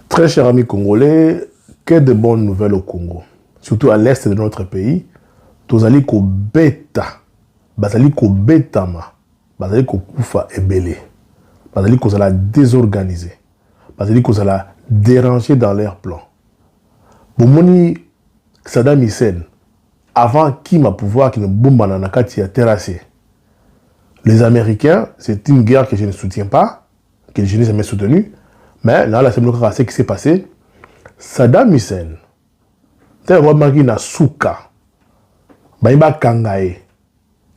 Très chers amis congolais, que de bonnes nouvelles au Congo, surtout à l'est de notre pays. Tozali ko beta, bazali ko betama, bazali ko kufa ebele, bazali ko zala désorganisé, bazali ko zala dérangé dans leurs plans. Bomoni Saddam Hussein, avant qui m'a pouvoir qui ne bombe na kati ya terrassé. Les Américains, c'est une guerre que je ne soutiens pas, que je n'ai jamais soutenue. Mais là, la semaine ce qui s'est passé, Saddam Hussein, c'est roi Magui Nasuka, Baïba Kangae.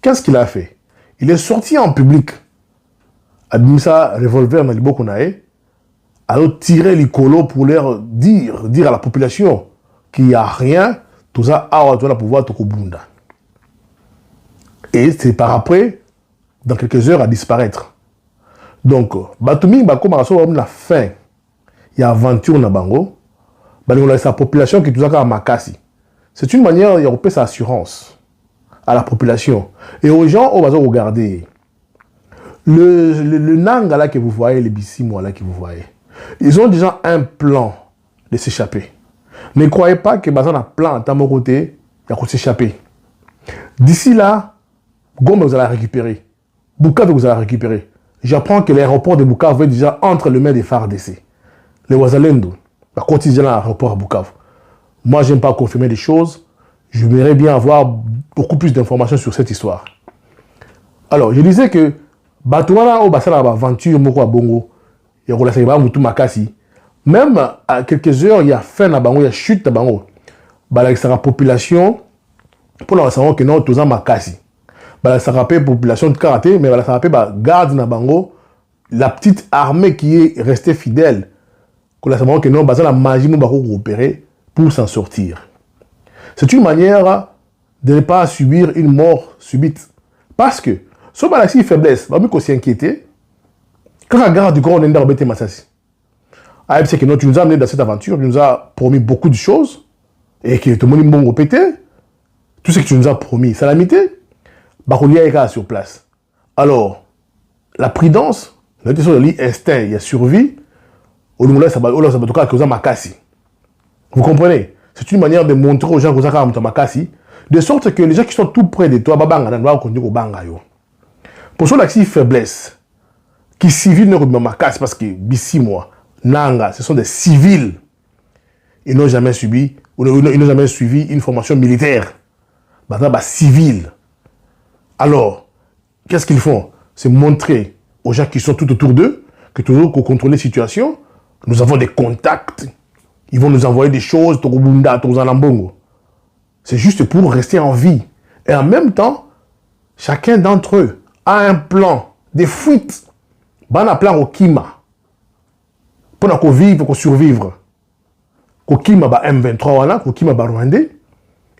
Qu'est-ce qu'il a fait? Il est sorti en public, a mis sa revolver dans le Bokonae, alors tirer les colos pour leur dire à la population qu'il n'y a rien, tout ça, à la pouvoir Tokobunda. Et c'est par après, dans quelques heures, à disparaître. Donc, Batumi Bako Maraso la fin. Il y a aventure na bango. Bango sa population qui tout ça makasi. C'est une manière de payer sa assurance à la population et aux gens on va regarder le nanga là que vous voyez, les bissimo là que vous voyez. Ils ont déjà un plan de s'échapper. Ne croyez pas que bazan a plan à mon côté, il y a s'échapper. D'ici là, Goma vous allez récupérer. Bukavu vous allez récupérer. J'apprends que l'aéroport de Bukavu est déjà entre les mains des FARDC. Les Ouazalendo, la quotidienne à l'aéroport à Bukavu. Moi, je n'aime pas confirmer des choses. Je voudrais bien avoir beaucoup plus d'informations sur cette histoire. Alors, je disais que Batoumana au bassin aventure Moko à Bongo, il y a Moutou Makasi. Même à quelques heures, il y a fin à Bango, il y a chute à Bango. La population, pour la savoir que non, tout ça Makasi. Ça rappelle la population de karaté, mais ça rappelle la garde na Bango, la petite armée qui est restée fidèle. Que la que non, la magie nous va coopérer pour s'en sortir. C'est une manière de ne pas subir une mort subite. Parce que, si on a une faiblesse, on va s'inquiéter. Quand on regarde du corps, on est dans le Massassi. C'est que tu nous as amené dans cette aventure, tu nous as promis beaucoup de choses, et que tout le monde est bon répété. Tout ce que tu nous as promis, salamité. Baroulia est sur place. Alors, la prudence, l'instinct, il y a survie. Vous comprenez? C'est une manière de montrer aux gens que vous avez makasi, de sorte que les gens qui sont tout près de toi, pour ceux qui ont faiblesse, qui civils ne remettent makasi parce que d'ici moi, Nanga, ce sont des civils. Ils n'ont jamais subi, ils n'ont jamais suivi une formation militaire. Civils. Alors, qu'est-ce qu'ils font? C'est montrer aux gens qui sont tout autour d'eux que toujours qu'on contrôle les situations, nous avons des contacts. Ils vont nous envoyer des choses, c'est juste pour rester en vie. Et en même temps, chacun d'entre eux a un plan, des fuites. Un plan au Kima. Pour qu'on vive, pour survivre. Au Kima, M23, au Kima, Rwandais.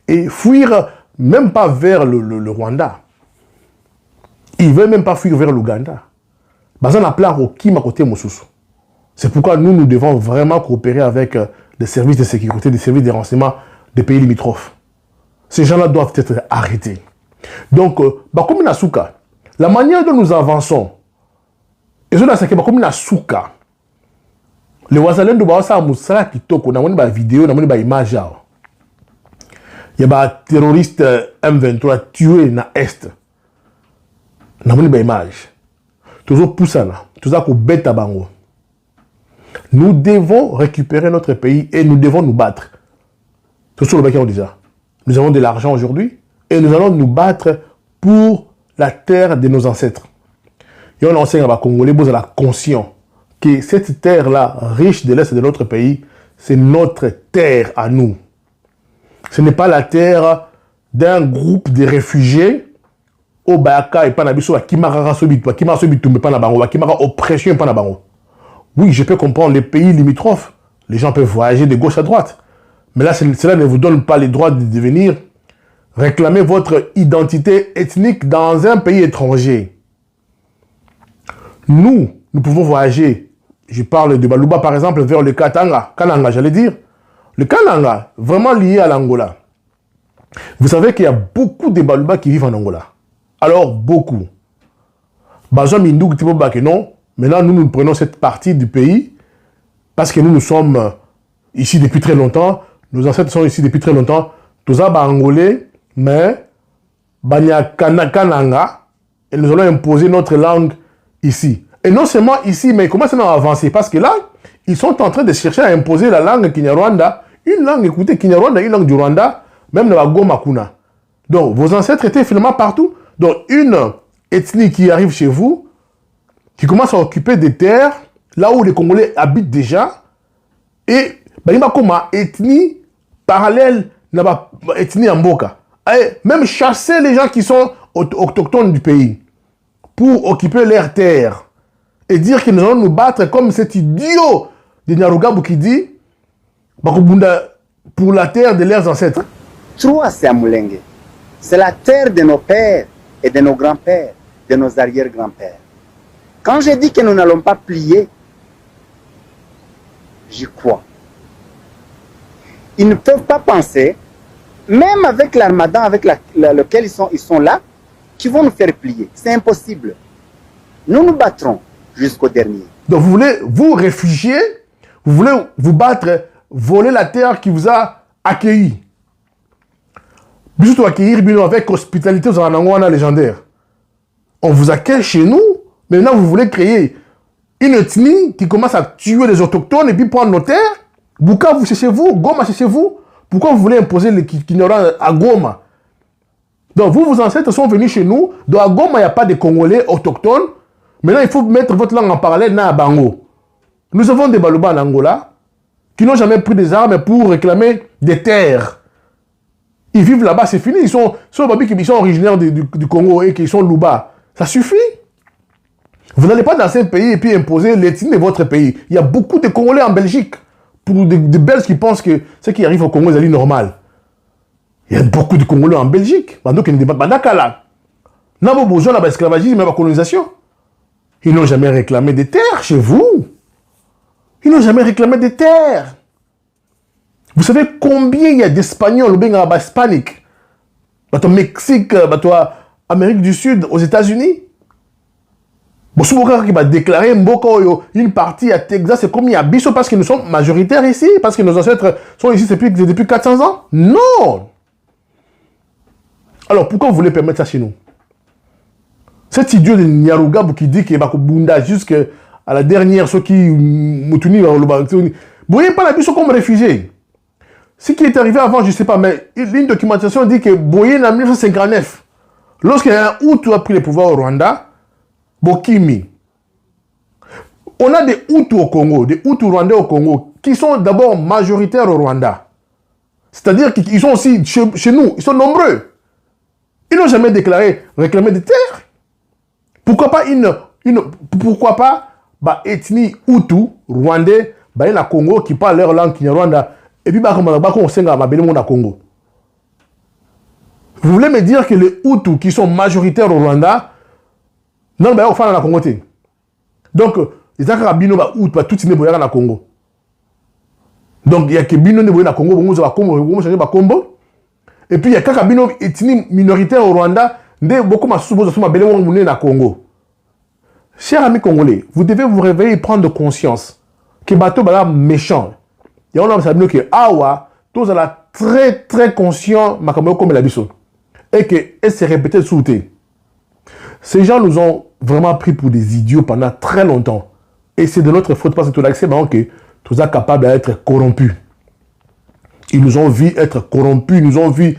Et fuir même pas vers le Rwanda. Ils ne veulent même pas fuir vers l'Ouganda. Un plan au Kima côté Mosusu. C'est pourquoi nous devons vraiment coopérer avec les services de sécurité, des services de renseignement des pays limitrophes. Ces gens-là doivent être arrêtés. Donc, comme Nasuka, la manière dont nous avançons, et cela c'est que comme Nasuka, les Ouazalens de Baosa Moussala qui toquent, on a une vidéo, on a une image. Il y a un terroriste M23 tué dans l'Est. On a une image. Toujours poussana, toujours qu'on bête à Bango. Nous devons récupérer notre pays et nous devons nous battre. C'est ce que nous déjà. Nous avons de l'argent aujourd'hui et nous allons nous battre pour la terre de nos ancêtres. Et on enseigne à Congolais, vous êtes conscient que cette terre-là, riche de l'est de notre pays, c'est notre terre à nous. Ce n'est pas la terre d'un groupe de réfugiés au Bayaka et Panabiso, qui m'a sobit, qui m'a sobit, qui m'a oppression, Panabango. Oui, je peux comprendre les pays limitrophes. Les gens peuvent voyager de gauche à droite. Mais là, cela ne vous donne pas le droit de venir réclamer votre identité ethnique dans un pays étranger. Nous pouvons voyager. Je parle de Baluba, par exemple, vers le Katanga. Kananga, j'allais dire. Le Kananga, vraiment lié à l'Angola. Vous savez qu'il y a beaucoup de Baluba qui vivent en Angola. Alors, beaucoup. Bazo Mindouk, non. Maintenant, nous prenons cette partie du pays parce que nous sommes ici depuis très longtemps, nos ancêtres sont ici depuis très longtemps, tous angolais, mais banya kananga, et nous allons imposer notre langue ici. Et non seulement ici, mais ils commencent à avancer, parce que là, ils sont en train de chercher à imposer la langue Kinyarwanda, une langue, écoutez, Kinyarwanda, une langue du Rwanda, même dans la Goma Kuna. Donc, vos ancêtres étaient finalement partout. Donc, une ethnie qui arrive chez vous, qui commence à occuper des terres, là où les Congolais habitent déjà, et comme ethnie parallèle à la ethnie Mboka. Même chasser les gens qui sont autochtones du pays pour occuper leurs terres et dire que nous allons nous battre comme cet idiot de Nyarugabu qui dit pour la terre de leurs ancêtres. Trois, c'est Amulenge. C'est la terre de nos pères et de nos grands-pères, de nos arrière-grands-pères. Quand je dis que nous n'allons pas plier, j'y crois. Ils ne peuvent pas penser, même avec l'armada avec lequel ils sont là, qu'ils vont nous faire plier. C'est impossible. Nous nous battrons jusqu'au dernier. Donc vous voulez vous réfugier, vous voulez vous battre, voler la terre qui vous a accueilli. Juste accueillir avec hospitalité aux Anangwana légendaire. On vous accueille chez nous, mais maintenant vous voulez créer une ethnie qui commence à tuer les autochtones et puis prendre nos terres. Bukavu c'est chez vous, Goma c'est chez vous. Pourquoi vous voulez imposer les Kinyarwanda à Goma? Donc vos ancêtres sont venus chez nous. Donc à Goma, il n'y a pas de Congolais autochtones. Maintenant, il faut mettre votre langue en parallèle na Bango. Nous avons des Baluba en Angola qui n'ont jamais pris des armes pour réclamer des terres. Ils vivent là-bas, c'est fini. Ils sont originaires du Congo et qui sont Luba. Ça suffit. Vous n'allez pas dans un pays et puis imposer l'ethnie de votre pays. Il y a beaucoup de Congolais en Belgique. Pour des Belges qui pensent que ce qui arrive au Congo, c'est normal. Il y a beaucoup de Congolais en Belgique. Donc, ils ne débattent pas d'accord. Nous avons besoin de l'esclavagisme et de la colonisation. Ils n'ont jamais réclamé des terres chez vous. Ils n'ont jamais réclamé des terres. Vous savez combien il y a d'Espagnols au hispanique, au Mexique, au Amérique du Sud, aux États-Unis? Qui va déclarer une partie à Texas, c'est comme il y a Bissau parce que nous sommes majoritaires ici, parce que nos ancêtres sont ici depuis 400 ans? Non! Alors pourquoi vous voulez permettre ça chez nous? Cet idiot de Nyarugabu qui dit qu'il va Bunda jusqu'à la dernière, ceux qui Moutuni, vous voyez pas la Bissau comme réfugié. Ce qui est arrivé avant, je ne sais pas, mais une documentation dit que Boye en 1959, lorsqu'il y a un Hutu a pris le pouvoir au Rwanda, Bokimi. On a des Hutus au Congo, des Hutus rwandais au Congo, qui sont d'abord majoritaires au Rwanda. C'est-à-dire qu'ils sont aussi chez nous, ils sont nombreux. Ils n'ont jamais réclamé des terres. Pourquoi pas ethnie Hutu, rwandais, na Congo, qui parle leur langue Kinyarwanda, et puis on senga na Congo. Vous voulez me dire que les Hutus qui sont majoritaires au Rwanda, non, mais on fait dans Congo. Donc, les Arabino Hutu, tout n'est pas dans Congo. Donc, il y a que Bino ne na Congo, on va changer Congo. Et puis, il y a quelques Bino ethnie minoritaire au Rwanda, beaucoup de na Congo. Chers amis congolais, vous devez vous réveiller et prendre conscience que bateau est méchant. Et on a savoir que Awa, tous la très très conscient comme la biso. Et que se répéter sous thé. Ces gens nous ont vraiment pris pour des idiots pendant très longtemps. Et c'est de notre faute parce que tout l'accès que tout ça capable d'être corrompus. Ils nous ont vu être corrompus, ils nous ont vu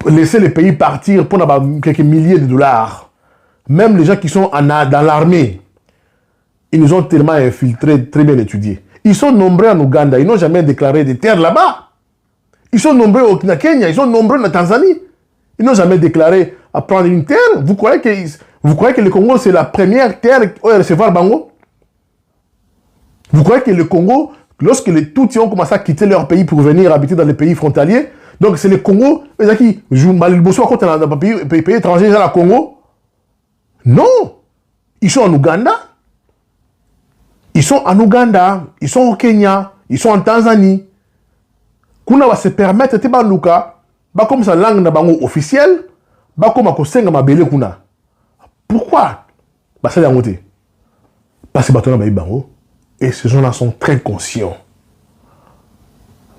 laisser les pays partir pour quelques milliers de dollars. Même les gens qui sont dans l'armée, ils nous ont tellement infiltrés, très bien étudiés. Ils sont nombreux en Ouganda, ils n'ont jamais déclaré des terres là-bas. Ils sont nombreux au Kenya, ils sont nombreux en Tanzanie. Ils n'ont jamais déclaré à prendre une terre. Vous croyez que le Congo, c'est la première terre à recevoir Bango? Vous croyez que le Congo, lorsque les Tutsis ont commencé à quitter leur pays pour venir habiter dans les pays frontaliers, donc c'est le Congo, qui jouent mal le bosso contre un pays étranger, dans le Congo? Non! Ils sont en Ouganda. Ils sont en Ouganda, ils sont au Kenya, ils sont en Tanzanie. Kuna va se permettre de baluka, ba comme sa langue na bango officielle, ba comme ko senga mabele Pourquoi? Parce que parce que batona ba bango Et ces gens-là sont très conscients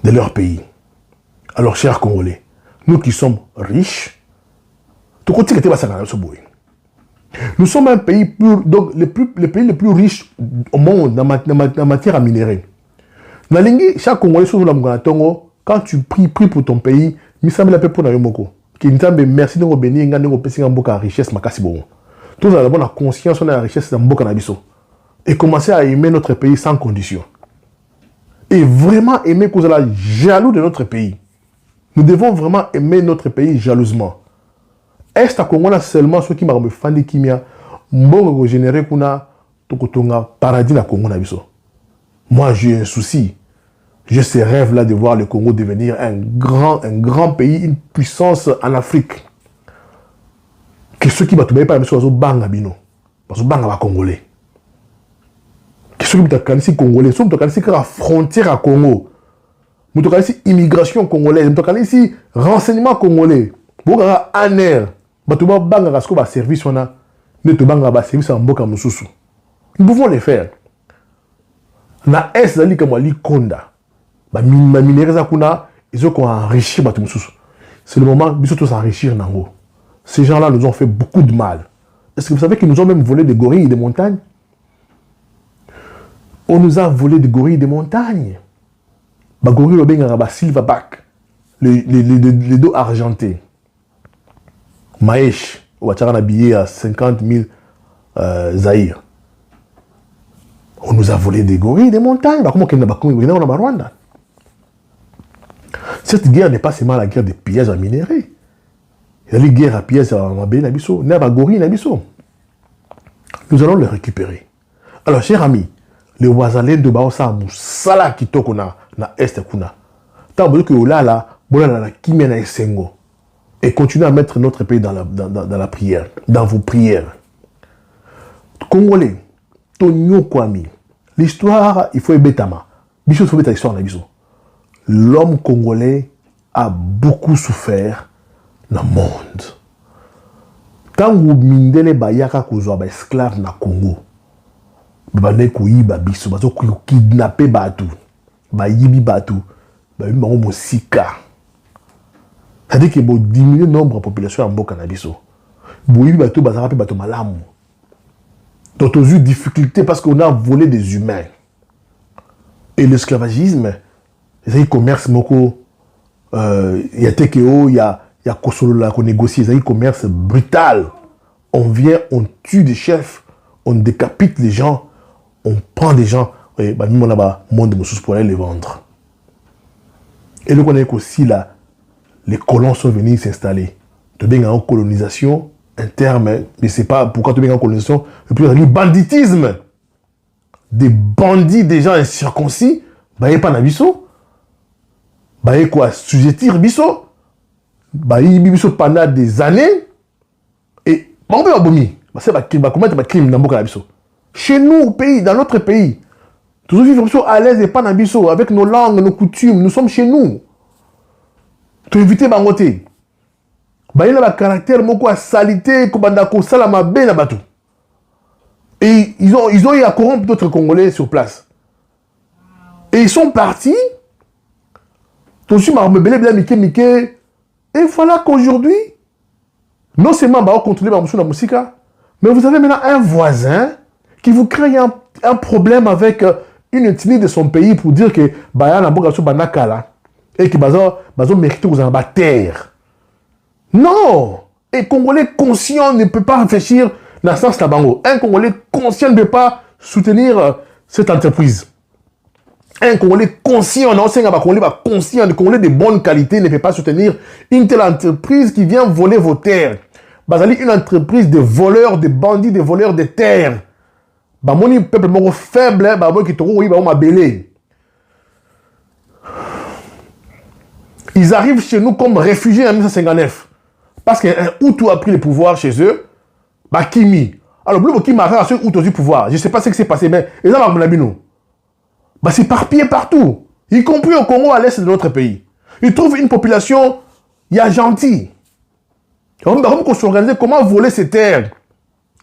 de leur pays. Alors, chers Congolais, nous qui sommes riches, nous sommes un pays donc les pays les plus riches au monde en matière à minerais. Chaque Congolais, quand tu pries pour ton pays, merci de bénir la richesse. Tous nous avons la conscience de la richesse de la et commencer à aimer notre pays sans condition. Et vraiment aimer que vous êtes jaloux de notre pays. Nous devons vraiment aimer notre pays jalousement. Est-ce que seulement ceux qui m'ont fait qui m'ont généré un paradis na Congo na biso. Moi j'ai un souci. J'ai ce rêve là de voir le Congo devenir un grand pays, une puissance en Afrique. Que ceux qui battent pas monsieur banga bino. Parce que banga va congolais. Que ceux qui battent congolais, ceux qui battent la frontière à Congo. Nous avons ici immigration congolaise, nous avons ici renseignement congolais. Nous avons un air. Nous avons un service. Nous avons un service en Boka Moussousou. Nous pouvons le faire. Na est zali comme li konda. Ba minéraux zakuna, ils ont enrichi ba Moussousou. C'est le moment de tous s'enrichir nango. Ces gens-là nous ont fait beaucoup de mal. Est-ce que vous savez qu'ils nous ont même volé des gorilles et des montagnes? On nous a volé des gorilles et des montagnes. Bagori le benga ba silverback, les dos argentés. Maèche, on va habillé à 50 000 Zaïre. On nous a volé des gorilles, des montagnes. Comment on a Rwanda? Cette guerre n'est pas seulement la guerre des pillages à minerais. Il y a les guerres à pillages à Mabé, Nabiso, Nabagori, Nabiso. Nous allons les récupérer. Alors, chers amis, les Wazalais de Baosa Moussala qui tokona na est kuna. Tant que là, la kimia na esengo. Et continuez à mettre notre pays dans la prière, dans vos prières. Congolais, Tonyo Kwami, l'histoire, il faut ebetama. Bicho, il faut mettre l'histoire na biso. L'homme congolais a beaucoup souffert dans le monde. Quand vous mindele bayaka kozwa ba esclave na Congo, bane koyiba biso, bazo kidnapper batu, ba yibi batu, ba yibi bango mosika. C'est-à-dire que vous diminuez le nombre de population en Boka na biso. Vous yibi batu bazara pe batu malamu. Donc on a eu difficulté parce qu'on a volé des humains. Et l'esclavagisme, il y a commerce moko, il y a TKO, il y a Kosolo là qu'on négocie, il y a commerce brutal. On vient, on tue des chefs, on décapite les gens, on prend des gens, et bah nous on a bah monde de Moussous pour aller les vendre. Et le qu'on est aussi là, les colons sont venus s'installer. Tu bien en colonisation, un terme, mais c'est pas pourquoi tu bien en colonisation, et puis le banditisme. Des bandits, des gens incirconcis, bah y a pas d'abisso. Bah y a quoi, sujettir bisso. Bah y a bisso pendant des années. Et bah on peut abomi. Bah c'est bah commettre bah crime dans beaucoup d'abisso. Chez nous, au pays, dans notre pays, toujours vivre à l'aise et pas d'abisso, avec nos langues, nos coutumes, nous sommes chez nous. Tu éviter bangoté. Bah y a un caractère moko à salité, kobandako salama be na batou. Et ils ont eu à corrompre d'autres Congolais sur place. Et ils sont partis. Et voilà qu'aujourd'hui, non seulement on contrôler la musique, mais vous avez maintenant un voisin qui vous crée un problème avec une ethnie de son pays pour dire que et que bazo mérite vous en terre. Non! Et Congolais conscient ne peut pas réfléchir dans le sens tabango. Un Congolais conscient ne peut pas soutenir cette entreprise. Un Congolais conscient, non, c'est un Congolais conscient, un Congolais de bonne qualité ne peut pas soutenir une telle entreprise qui vient voler vos terres. Bazali, une entreprise de voleurs, de bandits, de voleurs de terres. Bamoni, peuple moro faible, bamoni qui toro, oui, bamoni mabélé. Ils arrivent chez nous comme réfugiés en 1959. Parce qu'un Hutu a pris le pouvoir chez eux. Bah, Kimi. Alors, le qui m'a fait Hutu du pouvoir. Je ne sais pas ce qui s'est passé, mais ils ont bah, c'est éparpillé partout. Y compris au Congo, à l'est de notre pays. Ils trouvent une population, il y a gentil. On va s'organiser comment voler ces terres.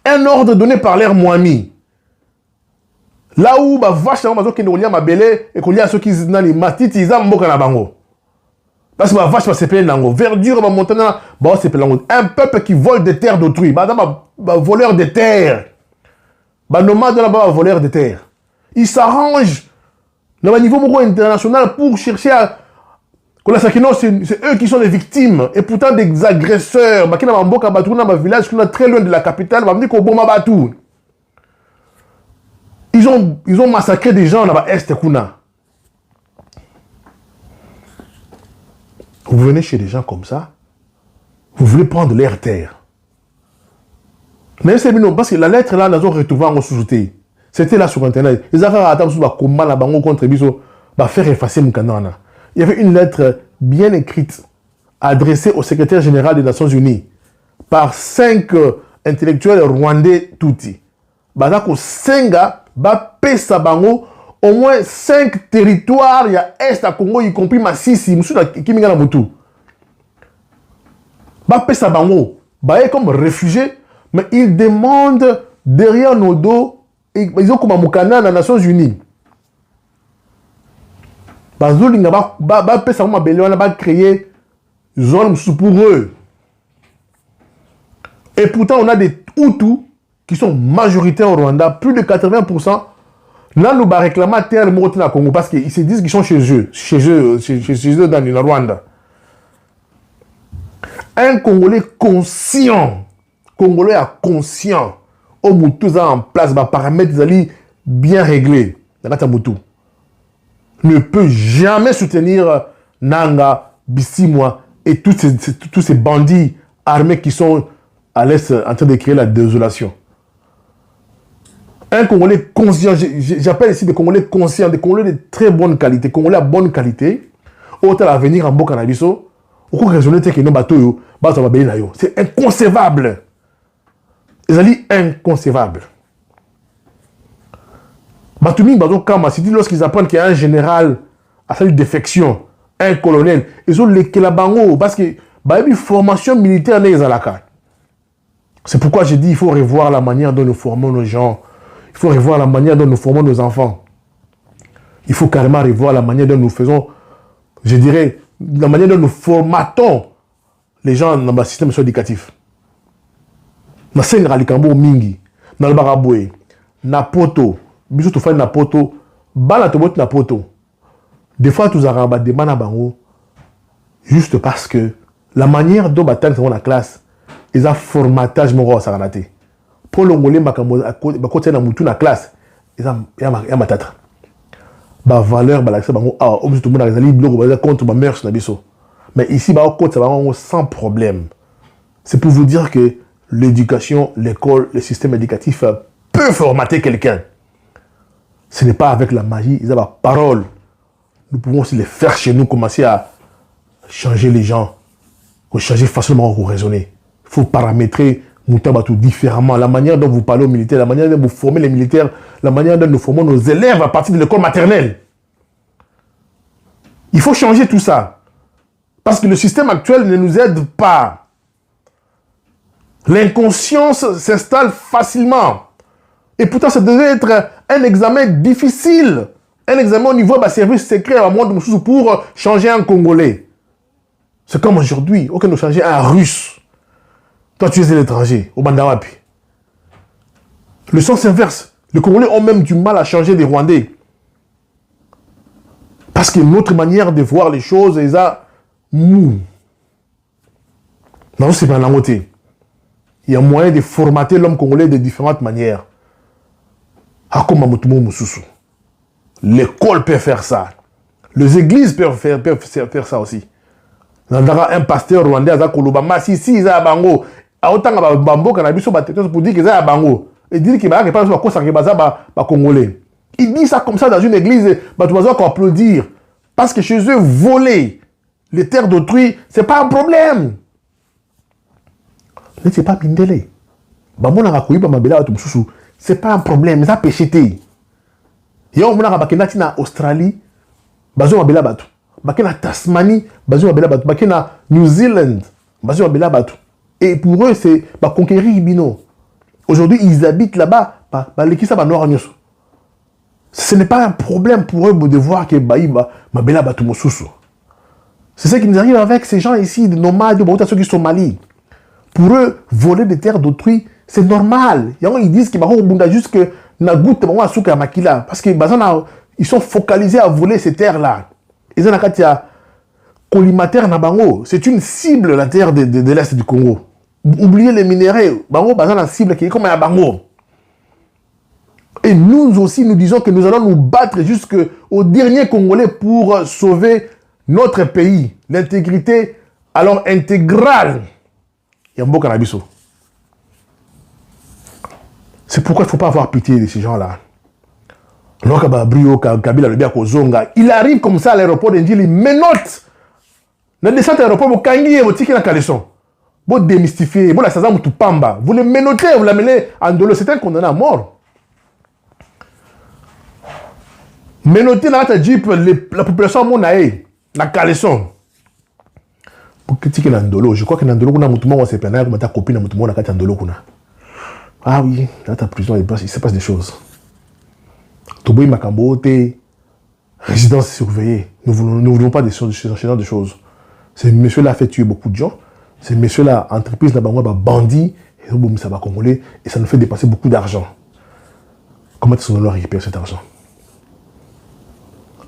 Un ordre donné par l'air Moami. Là où ba vache na mazo kende kolia mabele et kolia ceux qui nani matiti za mboka na bango. Parce que ba vache ba sepele nango, verdure ba montagne ba sepele nango. Un peuple qui vole des terres d'autrui, ba voleur de terres. Ba nomade là ba voleur de terres. Ils s'arrangent dans le niveau international pour chercher à c'est eux qui sont les victimes et pourtant des agresseurs. Ba kina ba mboka ba tourna ba village qui est très loin de la capitale, ba me dit ko bomba ba tout. Ils ont massacré des gens là-bas, Est Kuna. Vous venez chez des gens comme ça, vous voulez prendre leur terre. Mais c'est bien, parce que la lettre là, nous avons retrouvé en sous-outé. C'était là sur Internet. Les affaires à attendre sur comment la banque contre Biso va faire effacer mon canana. Il y avait une lettre bien écrite adressée au secrétaire général des Nations Unies par 5 intellectuels rwandais touti. Bazako Senga ba pesa bango au moins 5 territoires il y a Est à Congo y compris Masisi musuda kiminga na mutu. Ba pesa bango ba comme réfugiés mais ils demandent derrière nos dos ils ont comme mukana na Nations Unies. Bazolinga ba pesa ma belle on a créé zone pour eux. Et pourtant on a des Hutus qui sont majoritaires au Rwanda, plus de 80%, là, nous réclamons terre au Congo parce qu'ils se disent qu'ils sont chez eux dans le Rwanda. Un Congolais conscient, au Moutou en place, les paramètres bien réglés, ne peut jamais soutenir Nanga, Bissimwa et tous ces bandits armés qui sont à l'Est en train de créer la désolation. Un Congolais conscient, j'appelle ici des Congolais conscients, des Congolais de très bonne qualité, Congolais à bonne qualité, autant à venir en Boka Nabiso, au cours raisonner que non bateau, c'est inconcevable. C'est inconcevable. Batumi Bazo Kama, c'est dit lorsqu'ils apprennent qu'il y a un général à sa défection, un colonel, ils ont les Kelabango, parce que bah, une formation militaire n'est à. C'est pourquoi j'ai dit il faut revoir la manière dont nous formons nos gens. Il faut revoir la manière dont nous formons nos enfants. Il faut carrément revoir la manière dont nous faisons, je dirais, la manière dont nous formatons les gens dans le système éducatif. Na senga likambo mingi, na baraboué, na poto, biso to fa na poto, bala to bot na poto. Des fois tous araba de bana bango juste parce que la manière dont batang dans la classe, ils ont formatage moro ça raté. Pour l'ongolais makambo ba côté na mutu na classe, ils ont ya matata. Ba valeur ba l'accès bango ah objet tout monde azali bloc ba contre ba mœurs na biso. Mais ici ba côté ça va sans problème. C'est pour vous dire que l'éducation, l'école, le système éducatif peut formater quelqu'un. Ce n'est pas avec la magie, ils ont la parole. Nous pouvons aussi les faire chez nous, commencer à changer les gens, changer facilement vous raisonner. Il faut paramétrer Moutabatou différemment. La manière dont vous parlez aux militaires, la manière dont vous formez les militaires, la manière dont nous formons nos élèves à partir de l'école maternelle. Il faut changer tout ça. Parce que le système actuel ne nous aide pas. L'inconscience s'installe facilement. Et pourtant, ça devait être un examen difficile. Un examen au niveau de service secret à monde pour changer un Congolais. C'est comme aujourd'hui, aucun nous changer un Russe. Toi, tu es l'étranger, au Bandawapi. Le sens inverse. Les Congolais ont même du mal à changer les Rwandais. Parce que notre manière de voir les choses est à mou. Non, c'est pas la moitié. Il y a moyen de formater l'homme congolais de différentes manières. L'école peut faire ça. Les églises peuvent faire ça aussi. Un pasteur rwandais a Kolobama, si il a bango, a autant de bambo qu'on a vu sur pour dire qu'il a bango. Et dire qu'il va pas sur ça qui congolais. Il dit ça comme ça dans une église, tu vas encore applaudir. Parce que chez eux, voler les terres d'autrui, c'est pas un problème. Ne c'est pas bindele. Bambo na rakoui ba mabela tu mususu, c'est pas un problème, ça péché. Yo mona bakena tina Australie, bazo mabela batu. Bakena Tasmanie, bazo mabela batu. Bakena New Zealand, bazo mabela batu. Et pour eux c'est ba conquérir bino. Aujourd'hui ils habitent là-bas, ba lekisa ba noir nyoso. Ce n'est pas un problème pour eux de voir que Baïba, Mabela Batumosusu. C'est ce qui nous arrive avec ces gens ici, des nomades, ceux qui sont au Mali. Pour eux, voler des terres d'autrui, c'est normal. Ils disent qu'ils vont juste que Nagout, Makila. Parce qu'ils sont focalisés à voler ces terres-là. Ils ont un collimateur Nabango. C'est une cible, la terre de l'Est du Congo. Oubliez les minéraux. Bango, la cible qui est comme un Bango. Et nous aussi, nous disons que nous allons nous battre jusqu'au dernier Congolais pour sauver notre pays. L'intégrité, alors intégrale. Il y a un beau cannabiso. C'est pourquoi il ne faut pas avoir pitié de ces gens-là. Il arrive comme ça à l'aéroport d'Indjili, il menote. Dans le descente à l'aéroport, vous kangez, vous tirez la caleçon. Vous démystifiez, vous la sazam tout pamba. Vous le menotez, vous l'amenez en dolo. C'est un condamné à mort. Menoter dans la jeep, la population monae, la caleçon. Pour critiquer l'andolo, je crois que l'andolo, on a moutouma, on s'est plaint, on a copine, on a moutouma, on a kat andolo. Ah oui, dans ta prison, il se passe des choses. Toboy Makambote, résidence surveillée. Nous ne voulons pas de ce genre de choses. Ce monsieur-là a fait tuer beaucoup de gens. Ce monsieur-là, entreprise n'a pas bandit, et ça va congolais, et ça nous fait dépasser beaucoup d'argent. Comment est-ce qu'on doit récupérer cet argent?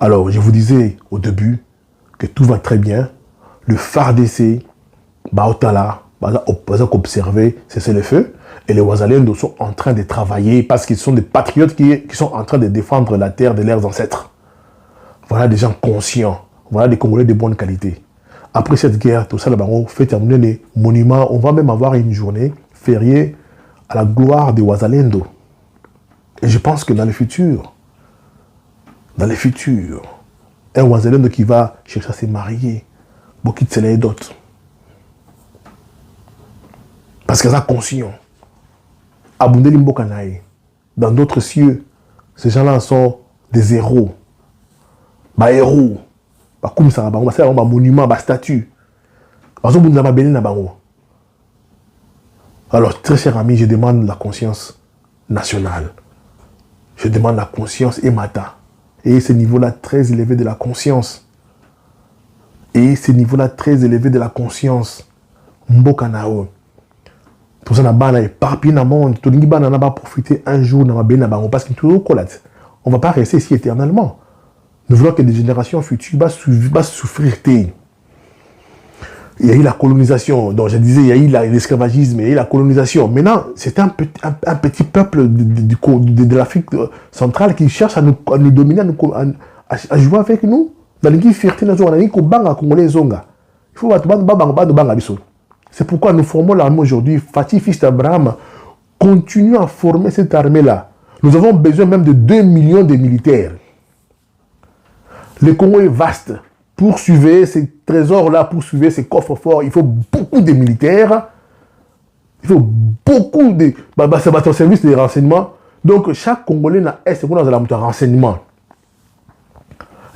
Alors, je vous disais au début que tout va très bien. Le FARDC, Baotala, observer, cesser le feu. Et les Wazalendo sont en train de travailler parce qu'ils sont des patriotes qui sont en train de défendre la terre de leurs ancêtres. Voilà des gens conscients. Voilà des Congolais de bonne qualité. Après cette guerre, tout ça, on fait terminer les monuments. On va même avoir une journée fériée à la gloire des Wazalendo. Et je pense que dans le futur, un Wazalendo qui va chercher à se marier, beaucoup de et d'autres. Parce qu'ils sont conscients. Abundeli Mbokanaï. Dans d'autres cieux, ces gens-là sont des héros. Bah héros. Bah comme ça, bah monument, bah statue. Alors, très cher ami, je demande la conscience nationale. Je demande la conscience émata. Et ce niveau-là très élevé de la conscience. Mbokanao. Tout ça, on a éparpillé dans le monde. Tout le monde n'a pas profité un jour dans la parce que tout le monde on ne va pas rester ici éternellement. Nous voulons que des générations futures vont souffrir. Il y a eu la colonisation. Donc, je disais, il y a eu l'esclavagisme, il y a eu la colonisation. Maintenant, c'est un petit peuple de l'Afrique centrale qui cherche à nous dominer, à jouer avec nous. Dans les fierté, nous avons Congolais zonga. Il faut c'est pourquoi nous formons l'armée aujourd'hui. Fatih, fils d'Abraham, continue à former cette armée-là. Nous avons besoin même de 2 millions de militaires. Le Congo est vaste. Poursuivre ces trésors-là, poursuivre ces coffres forts, il faut beaucoup de militaires. Il faut beaucoup de... ça va être au service des renseignements. Donc, chaque Congolais n'a est qu'on a un renseignement.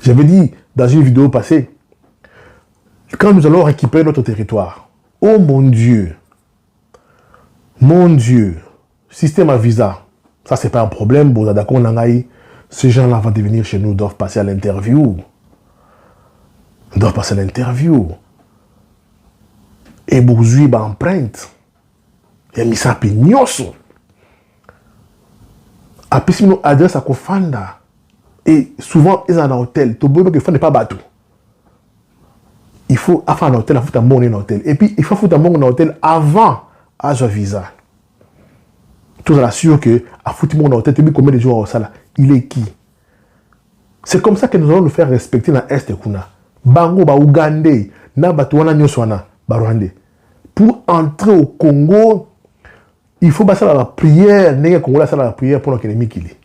J'avais dit dans une vidéo passée, quand nous allons récupérer notre territoire, oh mon Dieu, système à visa, ça c'est pas un problème, bon, d'accord, ces gens-là vont venir chez nous, doivent passer à l'interview. Et Bouzouy, empreinte. Il y a mis ça à Pignoso. Après, si nous adresse à Kofanda. Et souvent, ils sont en hôtel. Tu ne peux pas battre. Il faut faire un hôtel, il faut un bon hôtel. Et puis, il faut faire un bon hôtel avant à un visa. Tout ça sûr que à foutre mon hôtel, tu sais combien de jours au salaire. Il est qui? C'est comme ça que nous allons nous faire respecter dans l'Est Kuna. Bango, Ougandais, na Batouana Nyoswana, Barwande. Pour entrer au Congo, il faut passer à la prière. N'est-ce Congo la prière pour l'ennemi qu'il est.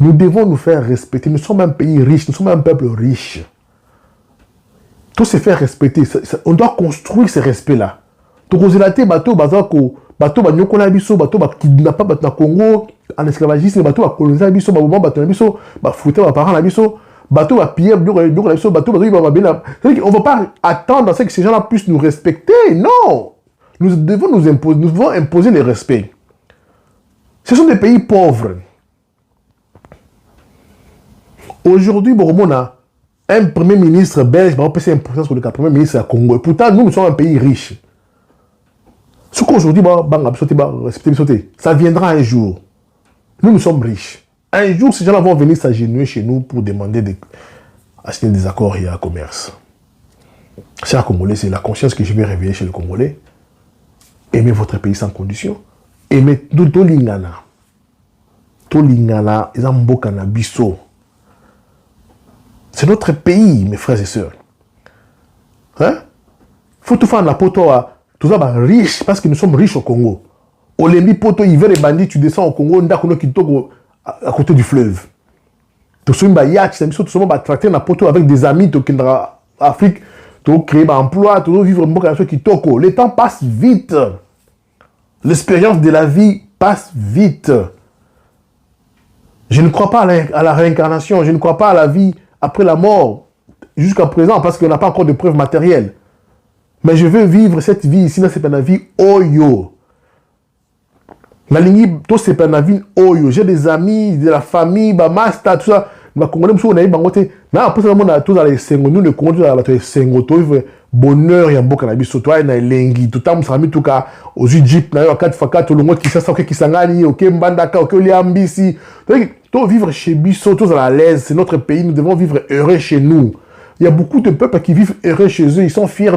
Nous devons nous faire respecter. Nous sommes un pays riche, nous sommes un peuple riche. Tout se faire respecter. On doit construire ce respect-là. Donc, aux élatés, bateau, bazako, bateau, banyoko biso, bateau, kidnappa, bateau, Congo, en esclavagisme, bateau, coloniser biso, bateau, bateau, biso, foutre, parents, biso, bateau, piller, bateau, bateau, on ne va pas attendre à ce que ces gens-là puissent nous respecter. Non! Nous devons nous devons imposer le respect. Ce sont des pays pauvres. Aujourd'hui, on a un premier ministre belge, c'est important sur le cas, premier ministre à Congo. Et pourtant, nous sommes un pays riche. Ce qu'aujourd'hui, ça viendra un jour. Nous sommes riches. Un jour, ces gens-là vont venir s'agenouiller chez nous pour demander d'acheter des accords et un commerce. Chers Congolais, c'est la conscience que je vais réveiller chez les Congolais. Aimez votre pays sans condition. Aimez tout l'ingana. Tout l'ingana, ils ont beaucoup de bisso. C'est notre pays, mes frères et sœurs. Hein? Faut tout faire la poto à tout ça riche parce que nous sommes riches au Congo. Au Lembi poto, hiver et bandit, tu descends au Congo, on qui à côté du fleuve. Tout ça, yacht, tout ça, tracter la poto avec des amis, tout Afrique, tout créer un emploi, tout vivre un peu qui toko. Le temps passe vite. L'expérience de la vie passe vite. Je ne crois pas à la réincarnation, je ne crois pas à la vie après la mort, jusqu'à présent, parce qu'on n'a pas encore de preuves matérielles. Mais je veux vivre cette vie ici, c'est pas la vie oyo. La ligne, tout c'est pas la vie oyo. J'ai des amis, de la famille, master, tout ça. Ma Congolais, on a eu bangoté. Mais après ça, on a tous les sengo, nous le Congolais, on a sengo, bonheur, il y a un beau cannabis, surtout, il y a un lengi, tout le temps, tout cas, aux Jeep, il y a 4x4, le monde qui s'est qui s'engage, ok, Mbandaka, ok, Liambisi. Tout vivre chez Bisso, tous à l'aise, c'est notre pays, nous devons vivre heureux chez nous. Il y a beaucoup de peuples qui vivent heureux chez eux, ils sont fiers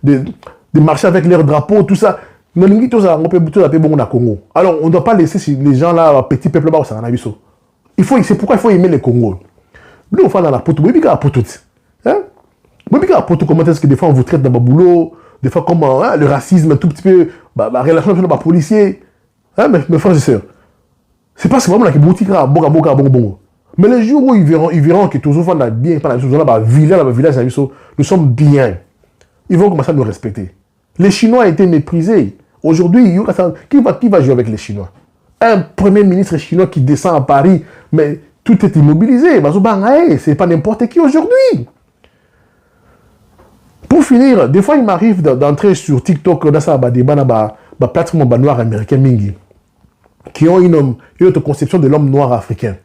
de marcher avec leur drapeau, tout ça. On peut bon Congo. Alors, on ne doit pas laisser les gens là, petits peuples là, ça Bisso. C'est pourquoi il faut aimer le Congo. Nous, on fait dans la pote, oui, la pote. Hein? Oui, la pote, comment est-ce que des fois on vous traite dans le boulot, des fois comment le racisme, un tout petit peu, la relation avec les policiers. Hein, mes frères et sœurs. C'est pas vraiment là que boutique là, bon. Mais les jours où ils verront que tous on a bien, pas la chose là, village, nous sommes bien. Ils vont commencer à nous respecter. Les Chinois ont été méprisés. Aujourd'hui, qui va jouer avec les Chinois? Un premier ministre chinois qui descend à Paris, mais tout est immobilisé. C'est pas n'importe qui aujourd'hui. Pour finir, des fois il m'arrive d'entrer sur TikTok dans sa plateforme noire américaine Mingi, qui ont une autre conception de l'homme noir africain.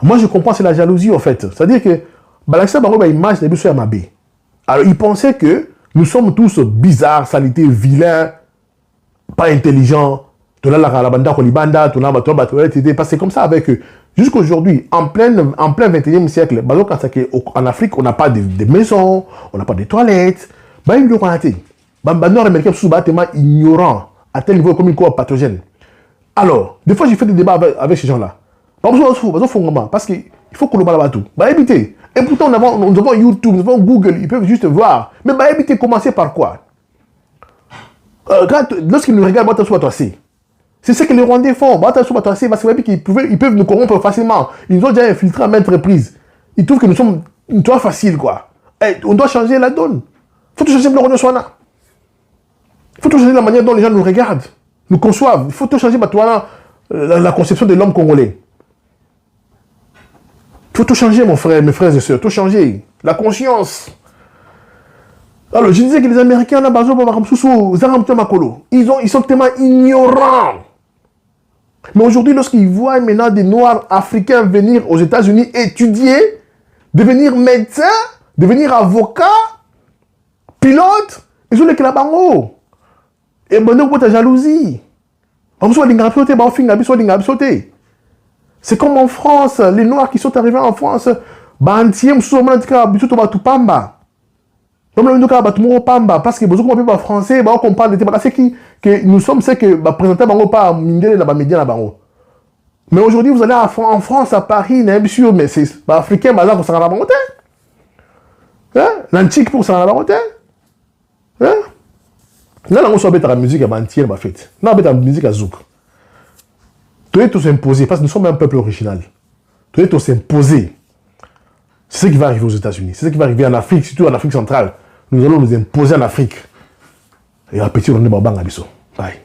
Moi je comprends, c'est la jalousie en fait. C'est-à-dire que Balaksa Baroba image de Bissou Yamabé. Alors ils pensaient que nous sommes tous bizarres, saletés, vilains, pas intelligents. C'est comme ça avec eux. Jusqu'aujourd'hui, en plein 21e siècle, en Afrique, on n'a pas de maisons, on n'a pas de toilettes. Ils l'ont raté. Les Nord-Américains sont ignorants, à tel niveau comme une cour pathogène. Alors, des fois, j'ai fait des débats avec ces gens-là. Parce qu'il faut qu'on le parle tout. Éviter. Et pourtant, nous avons YouTube, nous avons Google, ils peuvent juste voir. Mais éviter, commencer par quoi? Lorsqu'ils nous regardent, c'est ce que les Rwandais font. Ils peuvent nous corrompre facilement. Ils nous ont déjà infiltré à maintes reprises. Ils trouvent que nous sommes une toile facile, quoi. Et on doit changer la donne. Il faut changer le Rwanda. Il faut changer la manière dont les gens nous regardent, nous conçoivent. Il faut changer la conception de l'homme congolais. Il faut tout changer, mon frère, mes frères et sœurs. Tout changer. La conscience. Alors, je disais que les Américains, ils sont tellement ignorants. Mais aujourd'hui, lorsqu'ils voient maintenant des Noirs africains venir aux États-Unis étudier, devenir médecin, devenir avocat, pilote, ils ont les clabango. Et maintenant, vous avez jalousie. C'est comme en France, les Noirs qui sont arrivés en France, parce que beaucoup de français on parle de que nous sommes ceux que présenter pas dans les médias. Mais aujourd'hui vous allez en France, à Paris, mais c'est africain bazar pour ça la monter. Hein? L'antique pour ça la monter. Hein? Là on soit la musique à entière ma fête. Là la musique à zouk. Tu es tous imposé parce que nous sommes un peuple original. Tu es tous imposé. C'est ce qui va arriver aux États-Unis. C'est ce qui va arriver en Afrique, surtout en Afrique centrale. Nous allons nous imposer en Afrique. Et à petit, on est Bye.